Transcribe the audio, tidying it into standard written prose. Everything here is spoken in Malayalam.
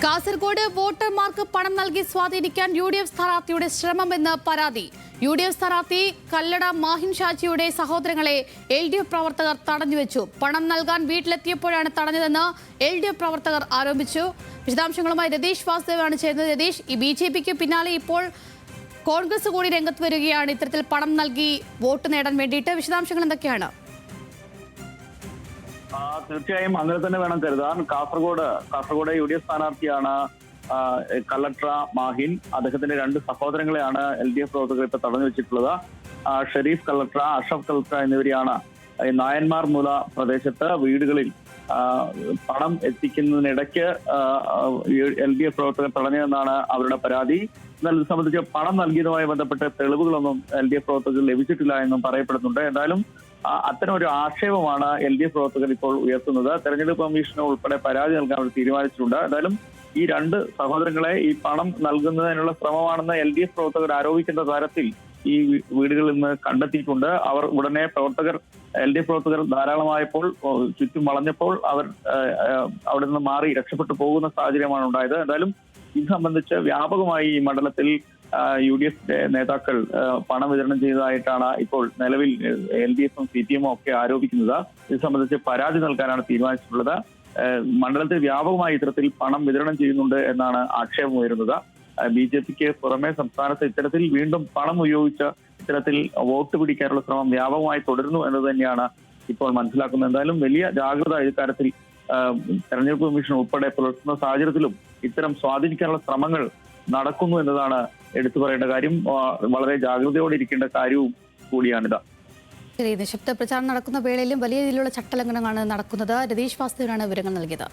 കാസർഗോഡ് വോട്ടർമാർക്ക് പണം നൽകി സ്വാധീനിക്കാൻ UDF സ്ഥാനാർത്ഥിയുടെ ശ്രമമെന്ന് പരാതി. UDF സ്ഥാനാർത്ഥി കല്ലട മാഹിൻ ഷാജിയുടെ സഹോദരങ്ങളെ LDF പ്രവർത്തകർ തടഞ്ഞുവെച്ചു. പണം നൽകാൻ വീട്ടിലെത്തിയപ്പോഴാണ് തടഞ്ഞതെന്ന് LDF പ്രവർത്തകർ ആരോപിച്ചു. വിശദാംശങ്ങളുമായി രതീഷ് വാസുദേവാണ് ചേരുന്നത്. രതീഷ്, ഈ BJPക്ക് പിന്നാലെ ഇപ്പോൾ കോൺഗ്രസ് കൂടി രംഗത്ത് വരികയാണ് ഇത്തരത്തിൽ പണം നൽകി വോട്ട് നേടാൻ വേണ്ടിയിട്ട്. വിശദാംശങ്ങൾ എന്തൊക്കെയാണ്? തീർച്ചയായും അങ്ങനെ തന്നെ വേണം കരുതാൻ. കാസർഗോഡ് UDF സ്ഥാനാർത്ഥിയാണ് കല്ലട്ര മാഹിൻ. അദ്ദേഹത്തിന്റെ രണ്ട് സഹോദരങ്ങളെയാണ് LDF പ്രവർത്തകർ ഇപ്പൊ തടഞ്ഞു വെച്ചിട്ടുള്ളത്. ഷെരീഫ് കല്ലട്ര, അഷഫ് കല്ലട്ര എന്നിവരെയാണ് നായന്മാർ മൂല പ്രദേശത്ത് വീടുകളിൽ പണം എത്തിക്കുന്നതിനിടയ്ക്ക് LDF പ്രവർത്തകർ തടഞ്ഞതെന്നാണ് അവരുടെ പരാതി. എന്നാൽ ഇത് സംബന്ധിച്ച് പണം നൽകിയതുമായി ബന്ധപ്പെട്ട് തെളിവുകളൊന്നും LDF പ്രവർത്തകർ ലഭിച്ചിട്ടില്ല എന്നും പറയപ്പെടുന്നുണ്ട്. എന്തായാലും അത്തരം ഒരു ആക്ഷേപമാണ് LDF പ്രവർത്തകർ ഇപ്പോൾ ഉയർത്തുന്നത്. തെരഞ്ഞെടുപ്പ് കമ്മീഷന് ഉൾപ്പെടെ പരാതി നൽകാൻ അവർ തീരുമാനിച്ചിട്ടുണ്ട്. എന്തായാലും ഈ രണ്ട് സഹോദരങ്ങളെ ഈ പണം നൽകുന്നതിനുള്ള ശ്രമമാണെന്ന് LDF പ്രവർത്തകർ ആരോപിക്കുന്ന തരത്തിൽ ഈ വീടുകളിൽ നിന്ന് കണ്ടെത്തിയിട്ടുണ്ട്. അവർ ഉടനെ LDF പ്രവർത്തകർ ധാരാളമായപ്പോൾ ചുറ്റും വളഞ്ഞപ്പോൾ അവർ അവിടെ നിന്ന് മാറി രക്ഷപ്പെട്ടു പോകുന്ന സാഹചര്യമാണ് ഉണ്ടായത്. എന്തായാലും ഇത് സംബന്ധിച്ച് വ്യാപകമായി ഈ മണ്ഡലത്തിൽ UDF നേതാക്കൾ പണം വിതരണം ചെയ്തതായിട്ടാണ് ഇപ്പോൾ നിലവിൽ LDFും CPM ഒക്കെ ആരോപിക്കുന്നത്. ഇത് സംബന്ധിച്ച് പരാതി നൽകാനാണ് തീരുമാനിച്ചിട്ടുള്ളത്. മണ്ഡലത്തിൽ വ്യാപകമായി ഇത്തരത്തിൽ പണം വിതരണം ചെയ്യുന്നുണ്ട് എന്നാണ് ആക്ഷേപം ഉയരുന്നത്. BJPക്ക് പുറമെ സംസ്ഥാനത്ത് ഇത്തരത്തിൽ വീണ്ടും പണം ഉപയോഗിച്ച് ഇത്തരത്തിൽ വോട്ട് പിടിക്കാനുള്ള ശ്രമം വ്യാപകമായി തുടരുന്നു എന്നത് തന്നെയാണ് ഇപ്പോൾ മനസ്സിലാക്കുന്നത്. എന്തായാലും വലിയ ജാഗ്രത ഇക്കാര്യത്തിൽ തെരഞ്ഞെടുപ്പ് കമ്മീഷൻ ഉൾപ്പെടെ പുലർത്തുന്ന സാഹചര്യത്തിലും ഇത്തരം സ്വാധീനിക്കാനുള്ള ശ്രമങ്ങൾ നടക്കുന്നു എന്നതാണ് എടുത്തു പറയേണ്ട കാര്യം. വളരെ ജാഗ്രതയോടെ ഇരിക്കേണ്ട കാര്യവും കൂടിയാണിത്. ശരി, നിശബ്ദ പ്രചാരണം നടക്കുന്ന വേളയിലും വലിയ രീതിയിലുള്ള ചട്ടലംഘനമാണ് നടക്കുന്നത്. രതീഷ് വാസുദേവനാണ് വിവരങ്ങൾ നൽകിയത്.